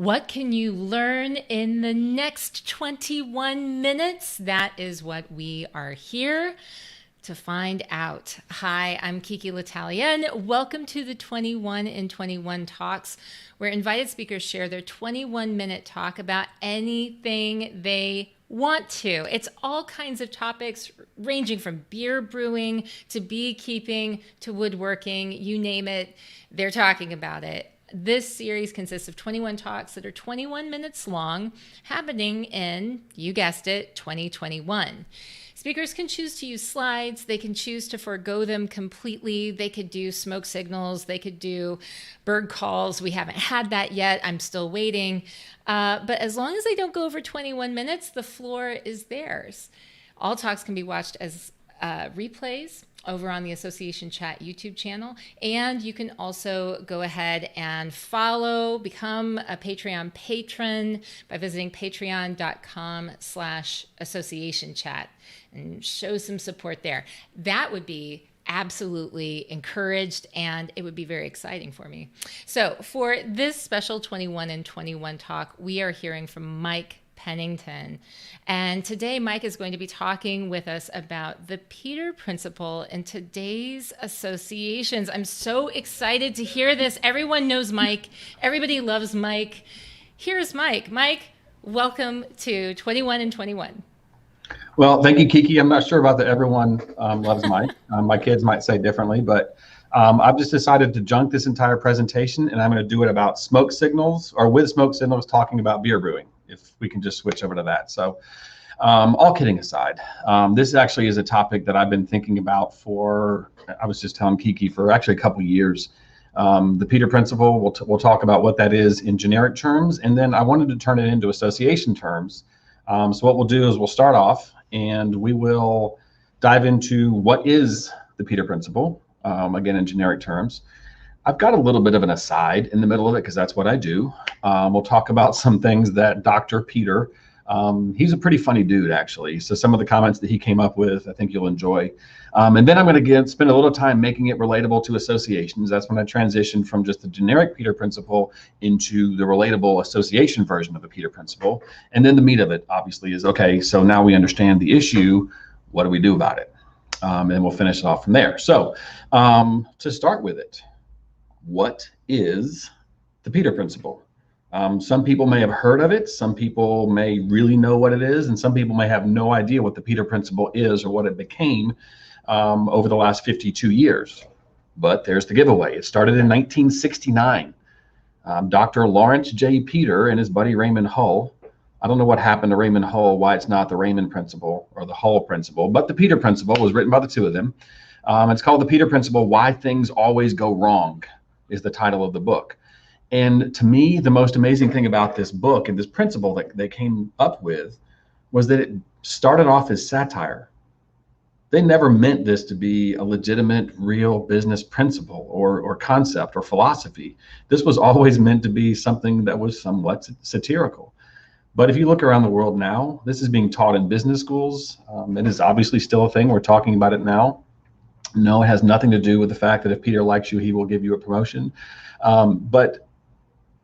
What can you learn in the next 21 minutes? That is what we are here to find out. Hi, I'm Kiki L'Italienne. Welcome to the 21 in 21 Talks, where invited speakers share their 21-minute talk about anything they want to. It's all kinds of topics ranging from beer brewing to beekeeping to woodworking, you name it, they're talking about it. This series consists of 21 talks that are 21 minutes long, happening in, you guessed it, 2021. Speakers can choose to use slides. They can choose to forego them completely. They could do smoke signals. They could do bird calls. We haven't had that yet. I'm still waiting. But as long as they don't go over 21 minutes, the floor is theirs. All talks can be watched as replays over on the Association Chat YouTube channel. And you can also go ahead and become a Patreon patron by visiting patreon.com/associationchat and show some support there. That would be absolutely encouraged, and it would be very exciting for me. So for this special 21 in 21 talk, we are hearing from Mike Pennington. And today, Mike is going to be talking with us about the Peter Principle in today's associations. I'm so excited to hear this. Everyone knows Mike. Everybody loves Mike. Here's Mike. Mike, welcome to 21 in 21. Well, thank you, Kiki. I'm not sure about the everyone loves Mike. My kids might say differently, but I've just decided to junk this entire presentation, and I'm going to do it about smoke signals, or with smoke signals, talking about beer brewing, if we can just switch over to that. So all kidding aside, this actually is a topic that I've been thinking about I was just telling Kiki, for actually a couple years. The Peter Principle, we'll talk about what that is in generic terms, and then I wanted to turn it into association terms. So what we'll do is we'll start off and we will dive into what is the Peter Principle, again, in generic terms. I've got a little bit of an aside in the middle of it because that's what I do. We'll talk about some things that Dr. Peter, he's a pretty funny dude, actually. So some of the comments that he came up with, I think you'll enjoy. And then I'm going to spend a little time making it relatable to associations. That's when I transition from just the generic Peter Principle into the relatable association version of the Peter Principle. And then the meat of it, obviously, is, okay, so now we understand the issue. What do we do about it? And we'll finish it off from there. So to start with it, what is the Peter Principle? Some people may have heard of it. Some people may really know what it is. And some people may have no idea what the Peter Principle is or what it became over the last 52 years. But there's the giveaway. It started in 1969. Dr. Lawrence J. Peter and his buddy Raymond Hull. I don't know what happened to Raymond Hull, why it's not the Raymond Principle or the Hull Principle, but the Peter Principle was written by the two of them. It's called the Peter Principle, Why Things Always Go Wrong, is the title of the book. And to me, the most amazing thing about this book and this principle that they came up with was that it started off as satire. They never meant this to be a legitimate, real business principle or concept or philosophy. This was always meant to be something that was somewhat satirical. But if you look around the world now, this is being taught in business schools. It is obviously still a thing. We're talking about it now. No, it has nothing to do with the fact that if Peter likes you, he will give you a promotion. But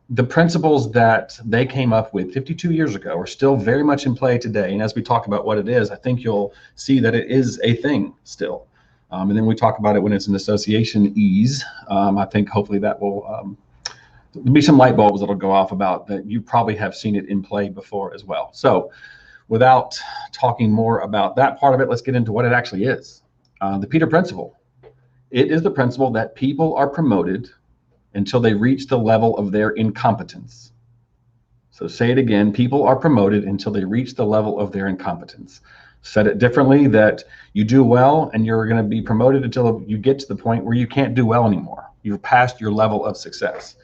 the principles that they came up with 52 years ago are still very much in play today. And as we talk about what it is, I think you'll see that it is a thing still. And then we talk about it when it's an association ease. I think hopefully that will be some light bulbs that'll go off about that. You probably have seen it in play before as well. So without talking more about that part of it, let's get into what it actually is. The Peter Principle. It is the principle that people are promoted until they reach the level of their incompetence. So say it again, people are promoted until they reach the level of their incompetence. Said it differently, that you do well and you're going to be promoted until you get to the point where you can't do well anymore. You've passed your level of success.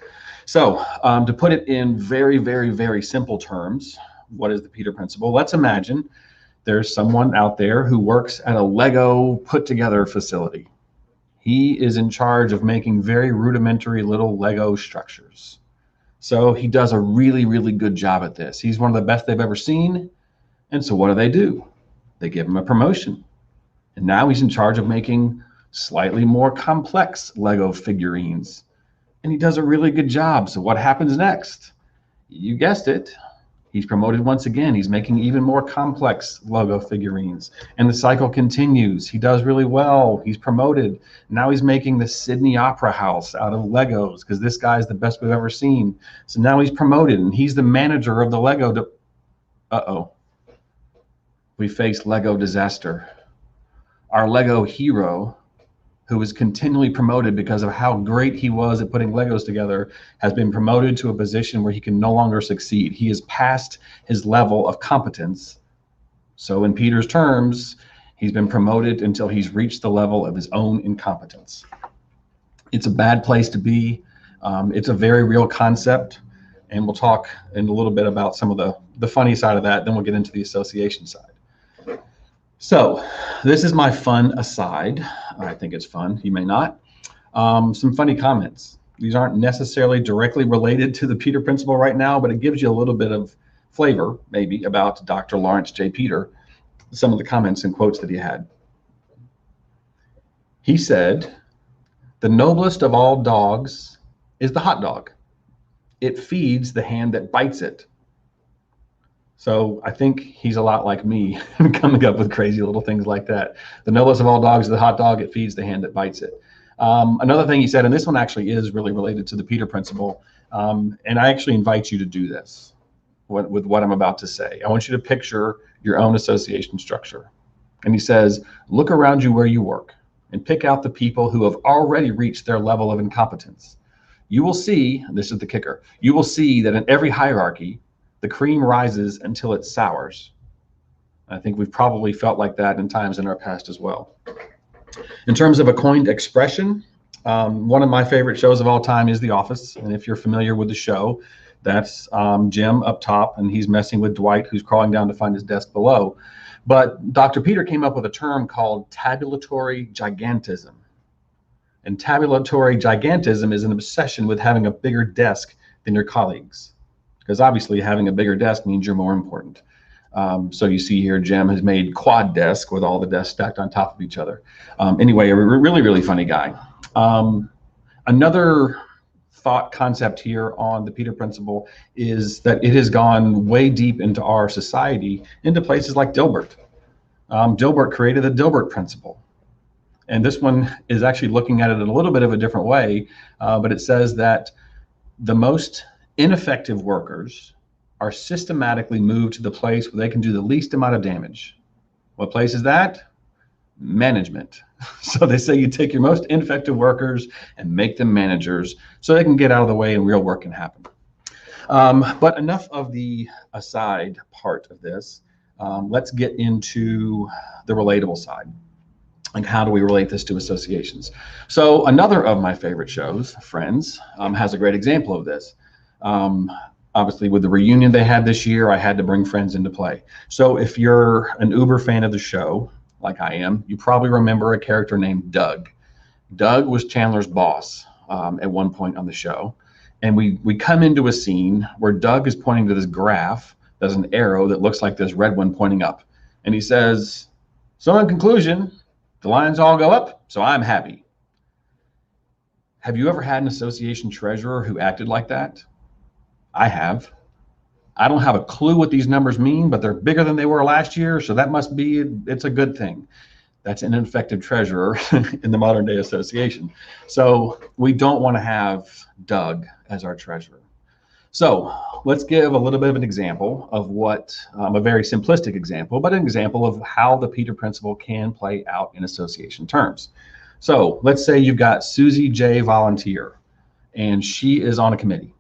So to put it in very, very, very simple terms, what is the Peter Principle? Let's imagine there's someone out there who works at a Lego put together facility. He is in charge of making very rudimentary little Lego structures. So he does a really, really good job at this. He's one of the best they've ever seen. And so what do? They give him a promotion. And now he's in charge of making slightly more complex Lego figurines. And he does a really good job. So what happens next? You guessed it. He's promoted once again. He's making even more complex Lego figurines. And the cycle continues. He does really well. He's promoted. Now he's making the Sydney Opera House out of Legos because this guy's the best we've ever seen. So now he's promoted and he's the manager of the Lego. Uh-oh. We face Lego disaster. Our Lego hero, who was continually promoted because of how great he was at putting Legos together, has been promoted to a position where he can no longer succeed. He is past his level of competence. So in Peter's terms, he's been promoted until he's reached the level of his own incompetence. It's a bad place to be. It's a very real concept, and we'll talk in a little bit about some of the funny side of that, then we'll get into the association side. So this is my fun aside. I think it's fun. You may not. Some funny comments. These aren't necessarily directly related to the Peter Principle right now, but it gives you a little bit of flavor, maybe, about Dr. Lawrence J. Peter, some of the comments and quotes that he had. He said, "The noblest of all dogs is the hot dog. It feeds the hand that bites it." So I think he's a lot like me, coming up with crazy little things like that. The noblest of all dogs is the hot dog. It feeds the hand that bites it. Another thing he said, and this one actually is really related to the Peter Principle, and I actually invite you to do this with what I'm about to say. I want you to picture your own association structure. And he says, look around you where you work and pick out the people who have already reached their level of incompetence. You will see, and this is the kicker, you will see that in every hierarchy, the cream rises until it sours. I think we've probably felt like that in times in our past as well. In terms of a coined expression, one of my favorite shows of all time is The Office. And if you're familiar with the show, that's Jim up top, and he's messing with Dwight, who's crawling down to find his desk below. But Dr. Peter came up with a term called tabulatory gigantism. And tabulatory gigantism is an obsession with having a bigger desk than your colleagues. Because obviously having a bigger desk means you're more important. So you see here, Jim has made quad desk with all the desks stacked on top of each other. Anyway, a really, really funny guy. Another thought concept here on the Peter Principle is that it has gone way deep into our society, into places like Dilbert. Dilbert created the Dilbert Principle. And this one is actually looking at it in a little bit of a different way, but it says that the most ineffective workers are systematically moved to the place where they can do the least amount of damage. What place is that? Management. So they say you take your most ineffective workers and make them managers so they can get out of the way and real work can happen. But enough of the aside part of this. Let's get into the relatable side. Like, how do we relate this to associations? So another of my favorite shows, Friends, has a great example of this. Obviously, with the reunion they had this year, I had to bring Friends into play. So if you're an uber fan of the show, like I am, you probably remember a character named Doug. Doug was Chandler's boss at one point on the show. And we come into a scene where Doug is pointing to this graph. There's an arrow that looks like this red one pointing up. And he says, so in conclusion, the lines all go up, so I'm happy. Have you ever had an association treasurer who acted like that? I have. I don't have a clue what these numbers mean, but they're bigger than they were last year, so that must be, it's a good thing. That's an ineffective treasurer in the modern day association. So we don't want to have Doug as our treasurer. So let's give a little bit of an example of what, a very simplistic example, but an example of how the Peter Principle can play out in association terms. So let's say you've got Susie J. Volunteer, and she is on a committee.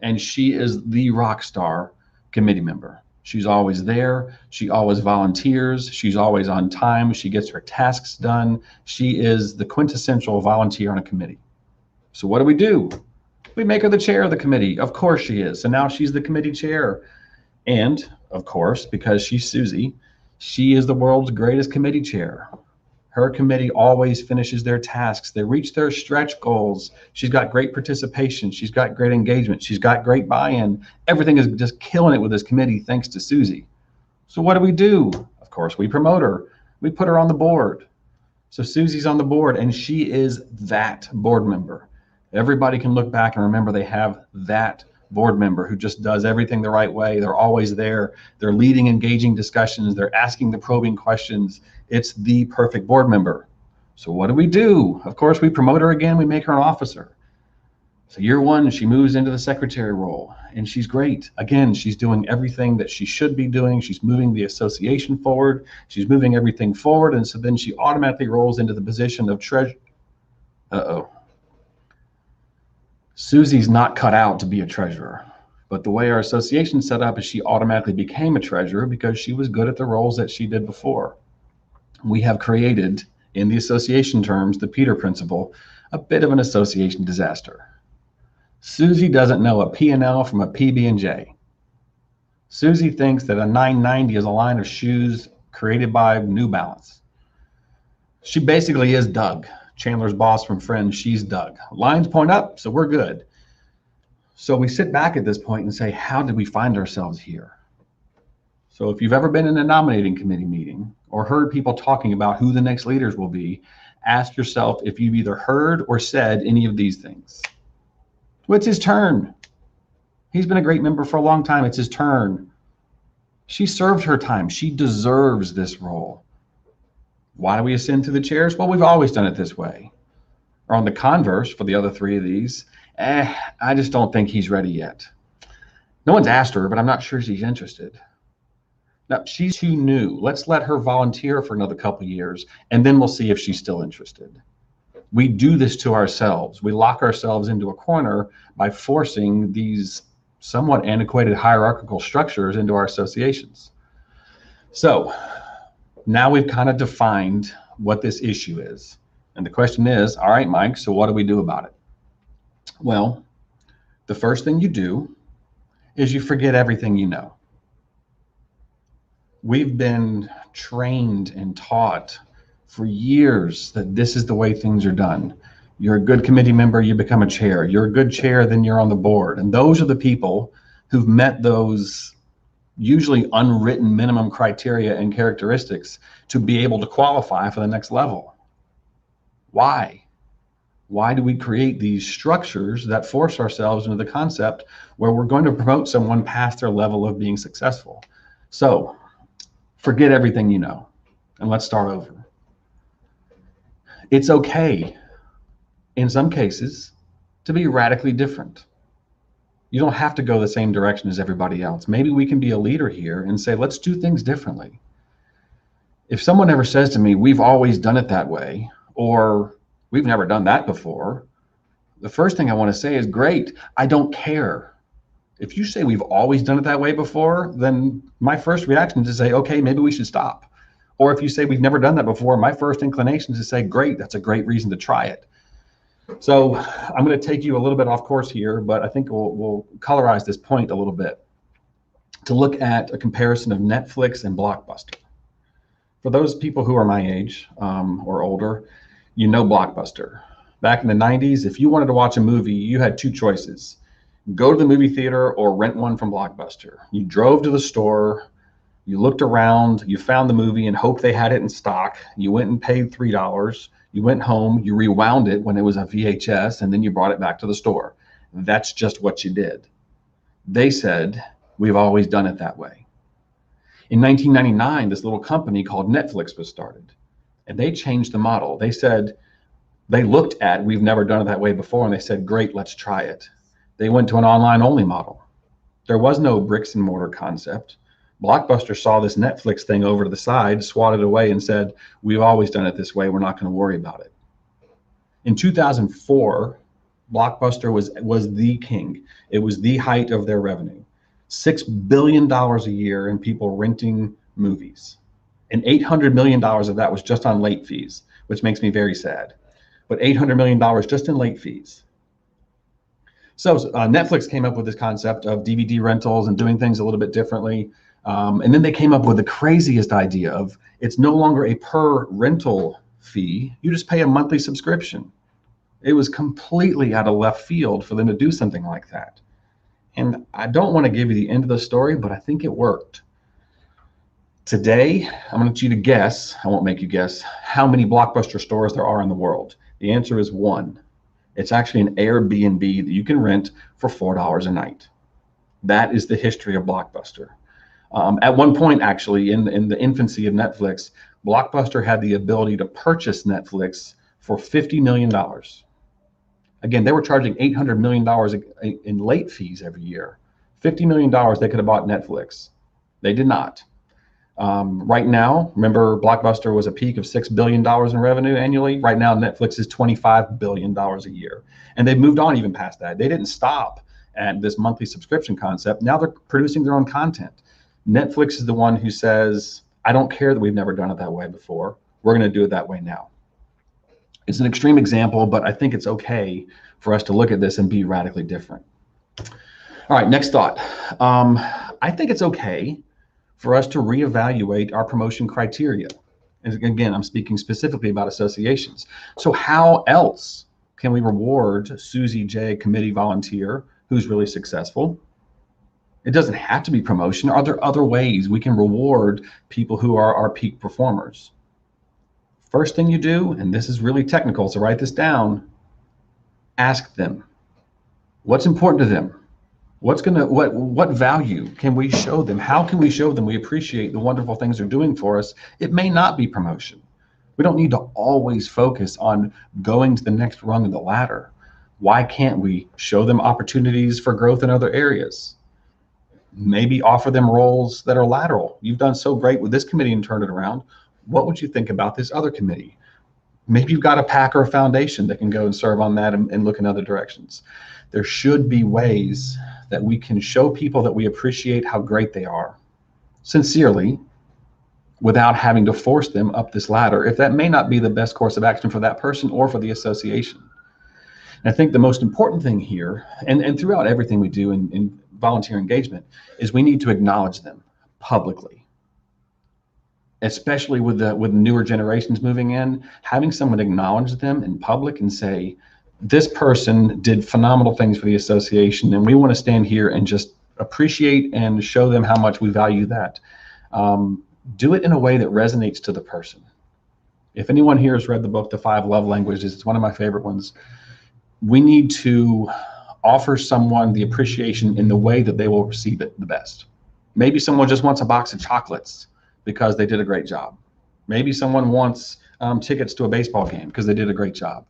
And she is the rock star committee member. She's always there. She always volunteers. She's always on time. She gets her tasks done. She is the quintessential volunteer on a committee. So what do? We make her the chair of the committee. Of course she is. So now she's the committee chair. And of course, because she's Susie, she is the world's greatest committee chair. Her committee always finishes their tasks. They reach their stretch goals. She's got great participation. She's got great engagement. She's got great buy-in. Everything is just killing it with this committee thanks to Susie. So what do? Of course, we promote her. We put her on the board. So Susie's on the board, and she is that board member. Everybody can look back and remember they have that board member who just does everything the right way. They're always there. They're leading engaging discussions. They're asking the probing questions. It's the perfect board member. So what do? Of course, we promote her again. We make her an officer. So year one, she moves into the secretary role, and she's great. Again, she's doing everything that she should be doing. She's moving the association forward. She's moving everything forward. And so then she automatically rolls into the position of treasurer. Uh-oh. Susie's not cut out to be a treasurer. But the way our association's set up is she automatically became a treasurer because she was good at the roles that she did before. We have created, in the association terms, the Peter principle, a bit of an association disaster. Susie doesn't know a P&L from a PB&J. Susie thinks that a 990 is a line of shoes created by New Balance. She basically is Doug, Chandler's boss from Friends. She's Doug. Lines point up, so we're good. So we sit back at this point and say, how did we find ourselves here? So if you've ever been in a nominating committee meeting or heard people talking about who the next leaders will be, ask yourself if you've either heard or said any of these things. Well, it's his turn. He's been a great member for a long time. It's his turn. She served her time. She deserves this role. Why do we ascend through the chairs? Well, we've always done it this way. Or on the converse, for the other three of these, I just don't think he's ready yet. No one's asked her, but I'm not sure she's interested. Now, she's too new. Let's let her volunteer for another couple of years, and then we'll see if she's still interested. We do this to ourselves. We lock ourselves into a corner by forcing these somewhat antiquated hierarchical structures into our associations. So now we've kind of defined what this issue is. And the question is, all right, Mike, so what do we do about it? Well, the first thing you do is you forget everything you know. We've been trained and taught for years that this is the way things are done. You're a good committee member, you become a chair. You're a good chair, then you're on the board. And those are the people who've met those usually unwritten minimum criteria and characteristics to be able to qualify for the next level. Why? Why do we create these structures that force ourselves into the concept where we're going to promote someone past their level of being successful? So forget everything you know, and let's start over. It's okay, in some cases, to be radically different. You don't have to go the same direction as everybody else. Maybe we can be a leader here and say, let's do things differently. If someone ever says to me, we've always done it that way, or we've never done that before, the first thing I want to say is, great, I don't care. If you say we've always done it that way before, then my first reaction is to say, okay, maybe we should stop. Or if you say we've never done that before, my first inclination is to say, great, that's a great reason to try it. So I'm going to take you a little bit off course here, but I think we'll colorize this point a little bit to look at a comparison of Netflix and Blockbuster. For those people who are my age or older, you know Blockbuster. Back in the 90s, if you wanted to watch a movie, you had two choices. Go to the movie theater or rent one from Blockbuster. You drove to the store, you looked around, you found the movie and hoped they had it in stock. You went and paid $3. You went home, you rewound it when it was a VHS, and then you brought it back to the store. That's just what you did. They said, we've always done it that way. In 1999, this little company called Netflix was started, and they changed the model. They said, they looked at, we've never done it that way before, and they said, great, let's try it. They went to an online only model. There was no bricks and mortar concept. Blockbuster saw this Netflix thing over to the side, swatted away, and said, we've always done it this way. We're not going to worry about it. In 2004, Blockbuster was the king. It was the height of their revenue. $6 billion a year in people renting movies. And $800 million of that was just on late fees, which makes me very sad. But $800 million just in late fees. So Netflix came up with this concept of DVD rentals and doing things a little bit differently. And then they came up with the craziest idea of it's no longer a per rental fee. You just pay a monthly subscription. It was completely out of left field for them to do something like that. And I don't want to give you the end of the story, but I think it worked. Today, I want you to guess, I won't make you guess, how many Blockbuster stores there are in the world. The answer is one. It's actually an Airbnb that you can rent for $4 a night. That is the history of Blockbuster. At one point, actually, in the infancy of Netflix, Blockbuster had the ability to purchase Netflix for $50 million. Again, they were charging $800 million in late fees every year. $50 million, they could have bought Netflix. They did not. Right now, remember, Blockbuster was a peak of $6 billion in revenue annually. Right now, Netflix is $25 billion a year. And they've moved on even past that. They didn't stop at this monthly subscription concept. Now they're producing their own content. Netflix is the one who says, I don't care that we've never done it that way before. We're going to do it that way now. It's an extreme example, but I think it's okay for us to look at this and be radically different. All right, next thought. I think it's okay for us to reevaluate our promotion criteria. And again, I'm speaking specifically about associations. So how else can we reward Susie J. committee volunteer who's really successful? It doesn't have to be promotion. Are there other ways we can reward people who are our peak performers? First thing you do, and this is really technical, so write this down, ask them. What's important to them? What value can we show them? How can we show them we appreciate the wonderful things they're doing for us? It may not be promotion. We don't need to always focus on going to the next rung of the ladder. Why can't we show them opportunities for growth in other areas? Maybe offer them roles that are lateral. You've done so great with this committee and turned it around. What would you think about this other committee? Maybe you've got a PAC or a foundation that can go and serve on that and look in other directions. There should be ways that we can show people that we appreciate how great they are, sincerely, without having to force them up this ladder, if that may not be the best course of action for that person or for the association. And I think the most important thing here, and throughout everything we do in volunteer engagement, is we need to acknowledge them publicly. Especially with newer generations moving in, having someone acknowledge them in public and say, this person did phenomenal things for the association, and we want to stand here and just appreciate and show them how much we value that. Do it in a way that resonates to the person. If anyone here has read the book, The 5 Love Languages, it's one of my favorite ones. We need to offer someone the appreciation in the way that they will receive it the best. Maybe someone just wants a box of chocolates because they did a great job. Maybe someone wants tickets to a baseball game because they did a great job.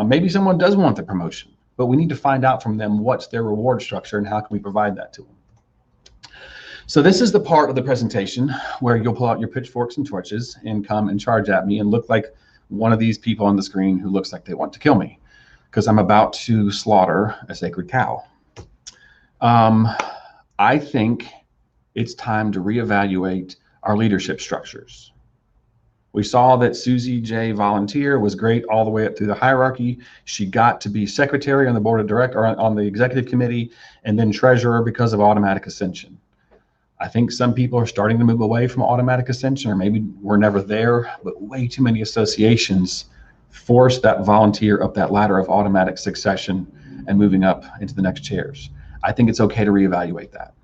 Maybe someone does want the promotion, but we need to find out from them what's their reward structure and how can we provide that to them. So this is the part of the presentation where you'll pull out your pitchforks and torches and come and charge at me and look like one of these people on the screen who looks like they want to kill me, because I'm about to slaughter a sacred cow. I think it's time to reevaluate our leadership structures. We saw that Susie J. Volunteer was great all the way up through the hierarchy. She got to be secretary on the board of directors, or on the executive committee, and then treasurer because of automatic ascension. I think some people are starting to move away from automatic ascension, or maybe we're never there, but way too many associations force that volunteer up that ladder of automatic succession and moving up into the next chairs. I think it's okay to reevaluate that.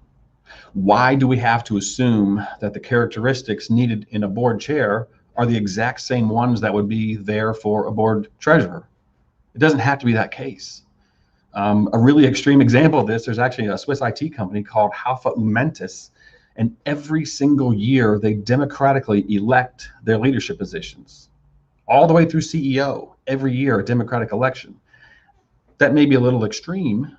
Why do we have to assume that the characteristics needed in a board chair are the exact same ones that would be there for a board treasurer? It doesn't have to be that case. A really extreme example of this, there's actually a Swiss IT company called Haufa Umentis, and every single year they democratically elect their leadership positions. All the way through CEO, every year a democratic election. That may be a little extreme,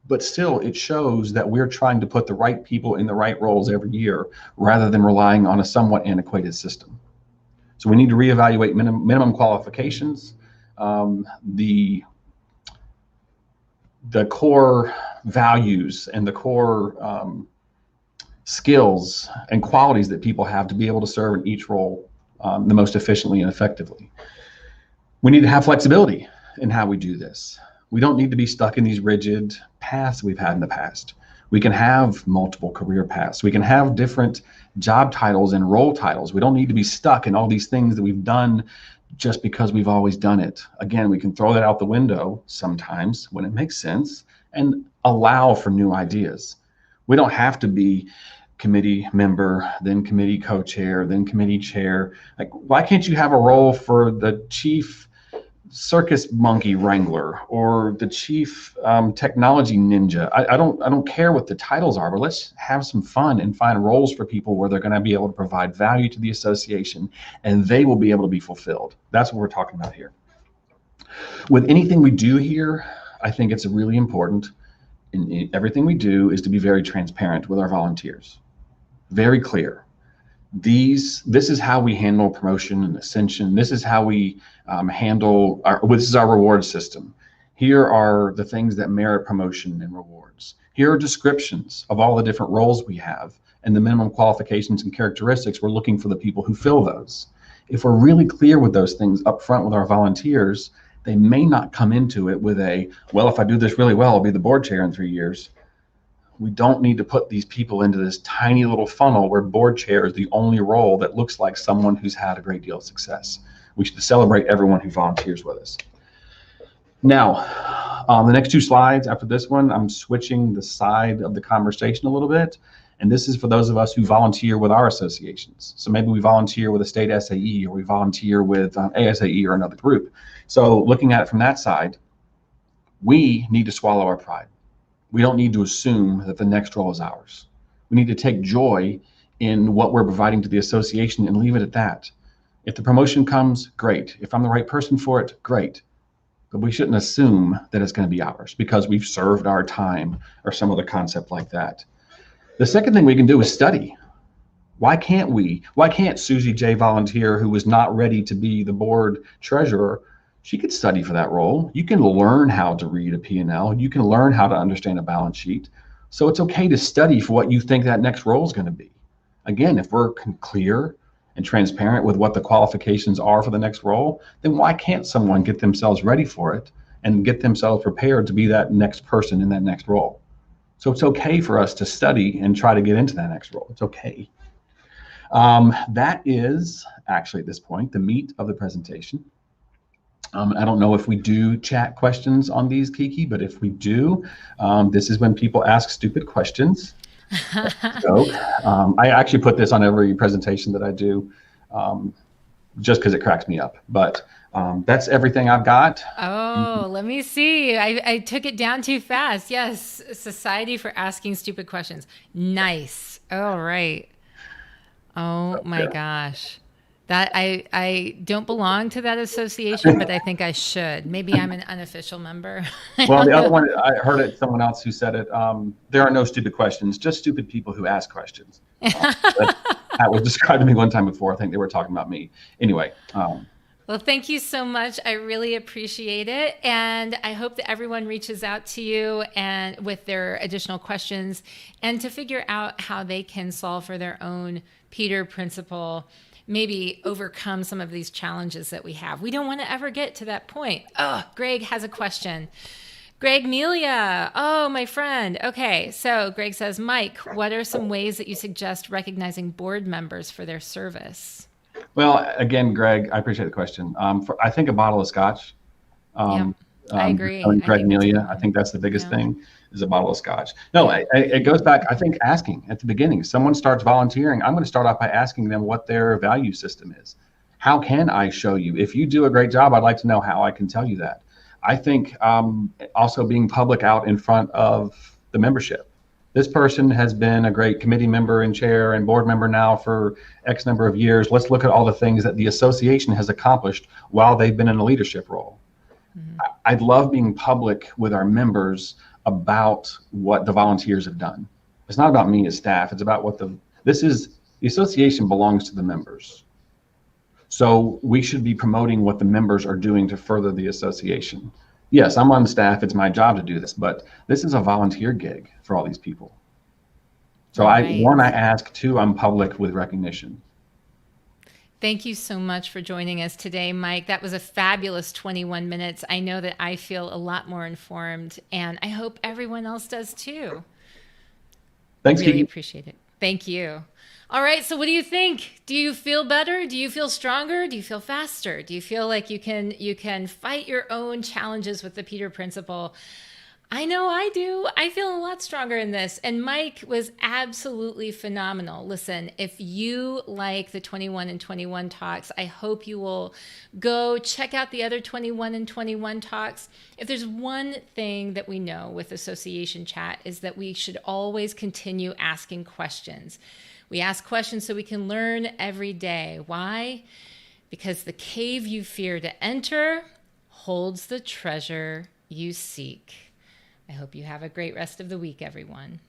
but still it shows that we're trying to put the right people in the right roles every year rather than relying on a somewhat antiquated system. So we need to reevaluate minimum qualifications, the core values and the core skills and qualities that people have to be able to serve in each role the most efficiently and effectively. We need to have flexibility in how we do this. We don't need to be stuck in these rigid paths we've had in the past. We can have multiple career paths. We can have different job titles and role titles. We don't need to be stuck in all these things that we've done just because we've always done it. Again, we can throw that out the window sometimes when it makes sense and allow for new ideas. We don't have to be committee member, then committee co-chair, then committee chair. Like, why can't you have a role for the chief circus monkey wrangler or the chief technology ninja. I don't care what the titles are, but let's have some fun and find roles for people where they're going to be able to provide value to the association and they will be able to be fulfilled. That's what we're talking about here. With anything we do here, I think it's really important in everything we do is to be very transparent with our volunteers. Very clear. This is how we handle promotion and ascension. This is how we this is our reward system. Here are the things that merit promotion and rewards. Here are descriptions of all the different roles we have and the minimum qualifications and characteristics. We're looking for the people who fill those. If we're really clear with those things up front with our volunteers, they may not come into it with well, if I do this really well, I'll be the board chair in 3 years. We don't need to put these people into this tiny little funnel where board chair is the only role that looks like someone who's had a great deal of success. We should celebrate everyone who volunteers with us. Now, the next 2 slides after this one, I'm switching the side of the conversation a little bit. And this is for those of us who volunteer with our associations. So maybe we volunteer with a state SAE or we volunteer with ASAE or another group. So looking at it from that side, we need to swallow our pride. We don't need to assume that the next role is ours. We need to take joy in what we're providing to the association and leave it at that. If the promotion comes, great. If I'm the right person for it, great. But we shouldn't assume that it's going to be ours because we've served our time or some other concept like that. The second thing we can do is study. Why can't Susie J volunteer who was not ready to be the board treasurer? She could study for that role. You can learn how to read a P&L. You can learn how to understand a balance sheet. So it's okay to study for what you think that next role is going to be. Again, if we're clear and transparent with what the qualifications are for the next role, then why can't someone get themselves ready for it and get themselves prepared to be that next person in that next role? So it's okay for us to study and try to get into that next role. It's okay. That is actually at this point the meat of the presentation. I don't know if we do chat questions on these, Kiki, but if we do, this is when people ask stupid questions. So I actually put this on every presentation that I do just because it cracks me up. But that's everything I've got. Oh, let me see. I took it down too fast. Yes, Society for Asking Stupid Questions. Nice. All right. Oh my gosh. That I don't belong to that association, but I think I should. Maybe I'm an unofficial member. Well, the other one, I heard it, someone else who said it, there are no stupid questions, just stupid people who ask questions. That was described to me one time before. I think they were talking about me. Anyway. Well, thank you so much. I really appreciate it. And I hope that everyone reaches out to you and with their additional questions and to figure out how they can solve for their own Peter Principle, maybe overcome some of these challenges that we have. We don't want to ever get to that point. Oh, Greg has a question. Greg Melia. Oh, my friend. Okay. So Greg says, Mike, what are some ways that you suggest recognizing board members for their service? Well, again, Greg, I appreciate the question. I think a bottle of scotch. I agree. Greg Melia, I think that's the biggest thing is a bottle of scotch. No, it goes back, I think, asking at the beginning. Someone starts volunteering. I'm going to start off by asking them what their value system is. How can I show you? If you do a great job, I'd like to know how I can tell you that. I think also being public out in front of the membership. This person has been a great committee member and chair and board member now for X number of years. Let's look at all the things that the association has accomplished while they've been in a leadership role. Mm-hmm. I'd love being public with our members about what the volunteers have done. It's not about me as staff. It's about what the association belongs to the members. So we should be promoting what the members are doing to further the association. Yes, I'm on staff. It's my job to do this, but this is a volunteer gig for all these people. So I ask, 2, I'm public with recognition. Thank you so much for joining us today, Mike. That was a fabulous 21 minutes. I know that I feel a lot more informed, and I hope everyone else does too. Thanks, Really Kiki. appreciate it. Thank you. All right, so what do you think? Do you feel better? Do you feel stronger? Do you feel faster? Do you feel like you can fight your own challenges with the Peter Principle? I know I do. I feel a lot stronger in this. And Mike was absolutely phenomenal. Listen, if you like the 21 and 21 talks, I hope you will go check out the other 21 and 21 talks. If there's one thing that we know with Association Chat is that we should always continue asking questions. We ask questions so we can learn every day. Why? Because the cave you fear to enter holds the treasure you seek. I hope you have a great rest of the week, everyone.